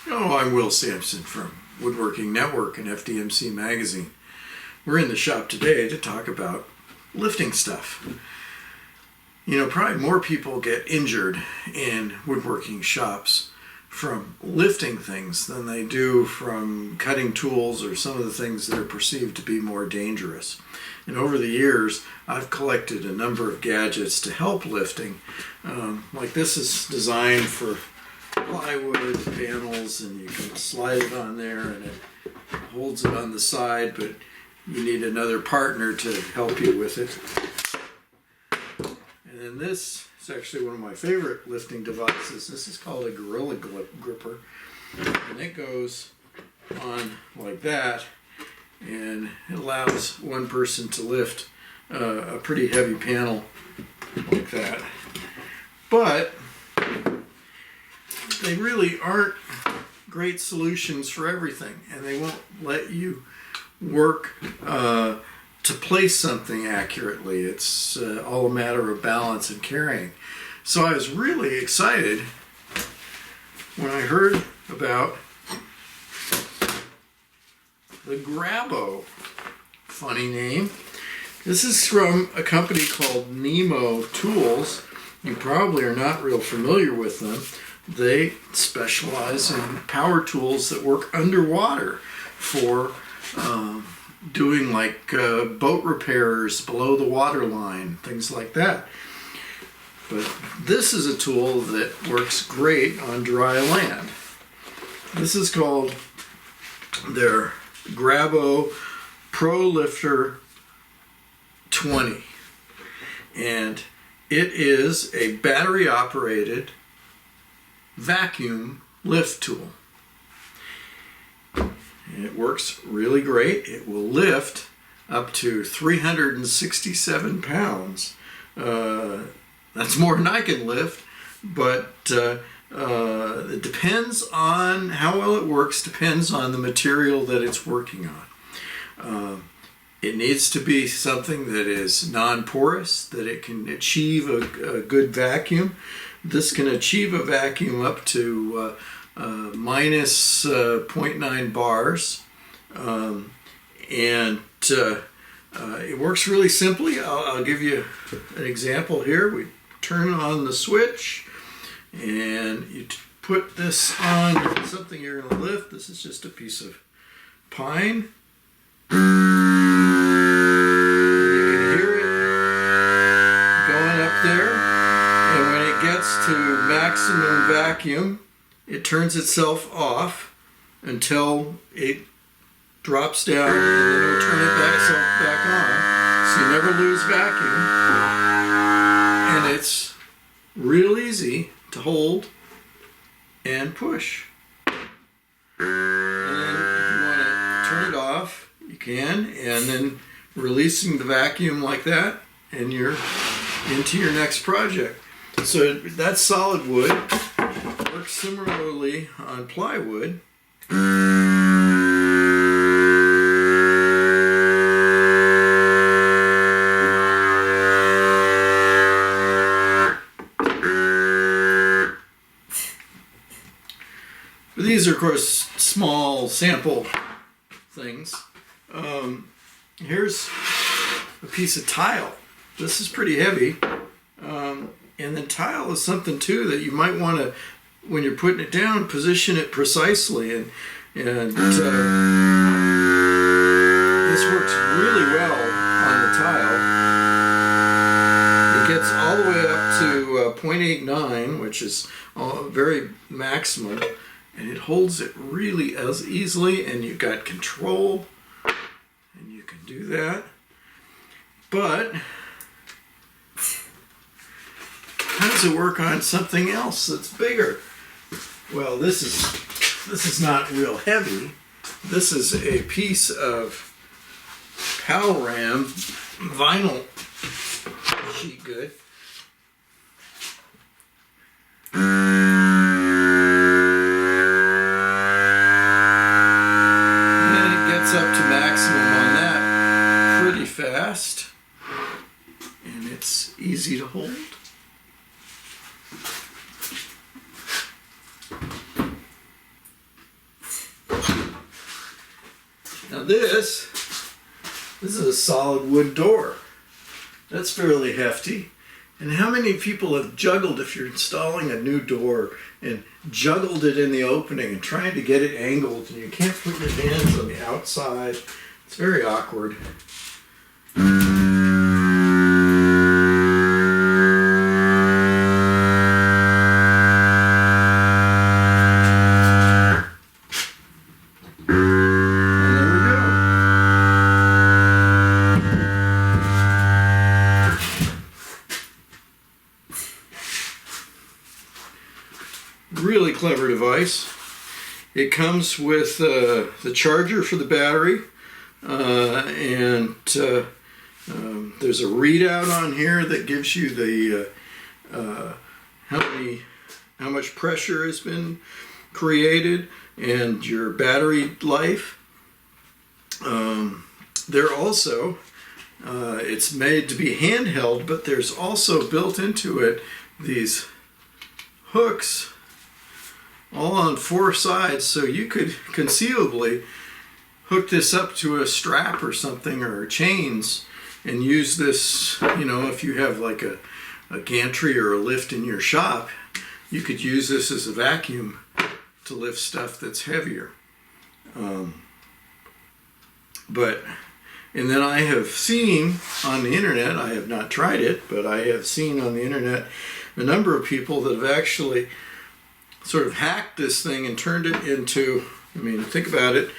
Oh, I'm Will Sampson from Woodworking Network and FDMC magazine. We're in the shop today to talk about lifting stuff. You know, probably more people get injured in woodworking shops from lifting things than they do from cutting tools or some of the things that are perceived to be more dangerous. And over the years, I've collected a number of gadgets to help lifting. Like this is designed for plywood panels, and you can slide it on there and it holds it on the side, but you need another partner to help you with it. And then this is actually one of my favorite lifting devices. This is called a Gorilla Gripper, and it goes on like that, and it allows one person to lift a pretty heavy panel like that. But they really aren't great solutions for everything, and they won't let you work to place something accurately. It's all a matter of balance and carrying. So I was really excited when I heard about the Grabo. Funny name. This is from a company called Nemo Tools. You probably are not real familiar with them. They specialize in power tools that work underwater for doing like boat repairs below the water line, things like that. But this is a tool that works great on dry land. This is called their Grabo Pro-lifter 20. And it is a battery operated vacuum lift tool. And it works really great. It will lift up to 367 pounds. That's more than I can lift, but it depends on how well it works, depends on the material that it's working on. It needs to be something that is non-porous, that it can achieve a good vacuum. This can achieve a vacuum up to minus 0.9 bars, and it works really simply. I'll give you an example here. We turn on the switch, and you put this on something you're going to lift. This is just a piece of pine. You can hear it going up there, and when it gets to maximum vacuum, it turns itself off until it drops down, and then it'll turn itself back on, so you never lose vacuum. And it's real easy to hold and push. And then if you want to turn it off, you can, and then releasing the vacuum like that, and you're into your next project. So that's solid wood. Works similarly on plywood. These are, of course, small sample things. Here's a piece of tile. This is pretty heavy. And the tile is something, too, that you might want to, when you're putting it down, position it precisely. And this works really well on the tile. It gets all the way up to 0.89, which is very maximum. And it holds it really as easily, and you've got control, and you can do that. But how does it work on something else that's bigger? Well, this is not real heavy. This is a piece of Palram vinyl sheet good. Up to maximum on that pretty fast, and it's easy to hold. this is a solid wood door. That's fairly hefty. And how many people have juggled, if you're installing a new door, and juggled it in the opening and trying to get it angled, and you can't put your hands on the outside. It's very awkward. Really clever device. It comes with the charger for the battery, and there's a readout on here that gives you the how much pressure has been created and your battery life. There also it's made to be handheld, but there's also built into it these hooks all on 4 sides, so you could conceivably hook this up to a strap or something, or chains, and use this, you know, if you have like a gantry or a lift in your shop, you could use this as a vacuum to lift stuff that's heavier. And then I have seen on the internet, I have not tried it, but I have seen on the internet a number of people that have actually sort of hacked this thing and turned it into, I mean, think about it,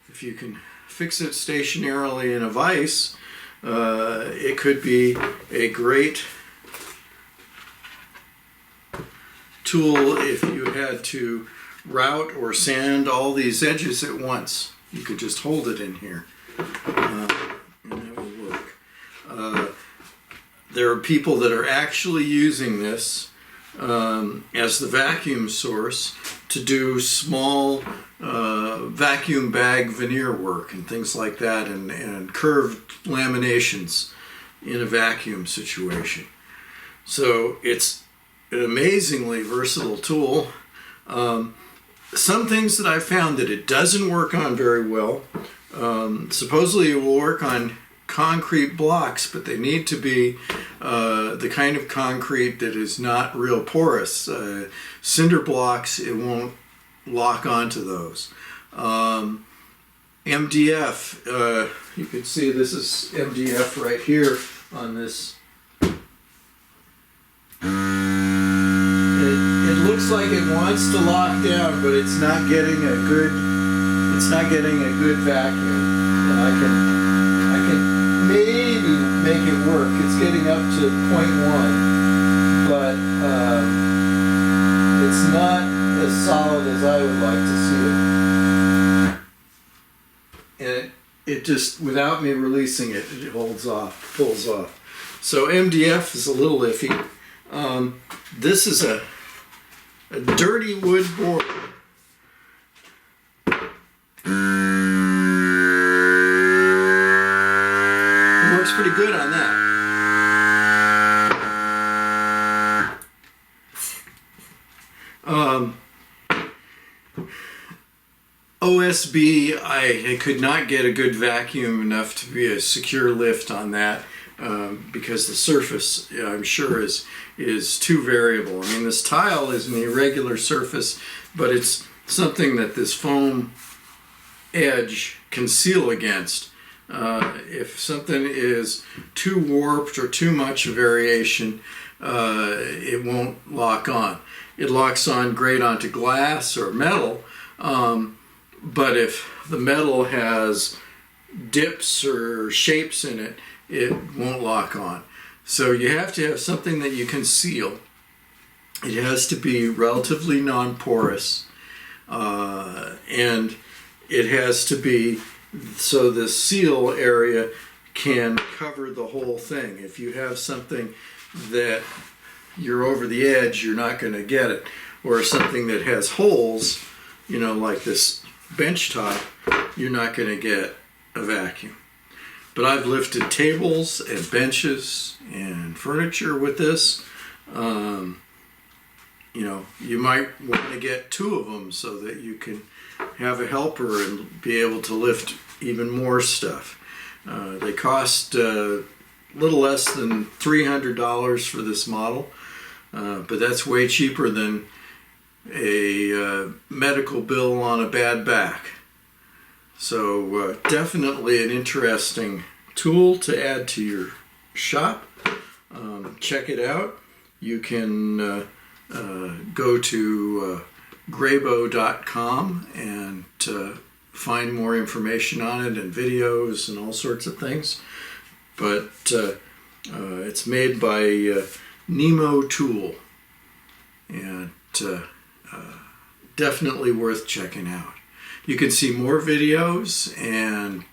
if you can fix it stationarily in a vise, it could be a great tool if you had to route or sand all these edges at once. You could just hold it in here, and that will work. There are people that are actually using this as the vacuum source to do small vacuum bag veneer work and things like that, and curved laminations in a vacuum situation. So it's an amazingly versatile tool. Some things that I've found that it doesn't work on very well. Supposedly it will work on concrete blocks, but they need to be the kind of concrete that is not real porous. Cinder blocks, it won't lock onto those. MDF, you can see this is MDF right here on this. It looks like it wants to lock down, but it's not getting a good vacuum. And I can maybe make it work. It's getting up to 0.1, but it's not as solid as I would like to see it. And it just, without me releasing it, it pulls off. So MDF is a little iffy. This is a dirty wood board. It works pretty good on that. OSB, I could not get a good vacuum enough to be a secure lift on that, because the surface, I'm sure, is too variable. I mean, this tile is an irregular surface, but it's something that this foam edge can seal against. If something is too warped or too much variation, it won't lock on. It locks on great onto glass or metal, but if the metal has dips or shapes in it, it won't lock on. So you have to have something that you can seal. It has to be relatively non-porous, and it has to be so the seal area can cover the whole thing. If you have something that you're over the edge, you're not going to get it. Or something that has holes, you know, like this bench top, you're not going to get a vacuum. But I've lifted tables and benches and furniture with this. You know, you might want to get 2 of them so that you can have a helper and be able to lift even more stuff. They cost a little less than $300 for this model, but that's way cheaper than a medical bill on a bad back. So definitely an interesting tool to add to your shop. Check it out. You can go to Grabo.com and find more information on it and videos and all sorts of things. But it's made by Nemo Tool, and definitely worth checking out. You can see more videos and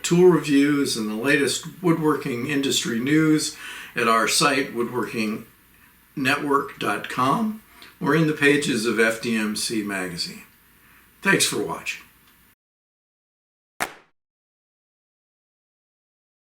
tool reviews and the latest woodworking industry news at our site, woodworkingnetwork.com, or in the pages of FDMC magazine. Thanks for watching.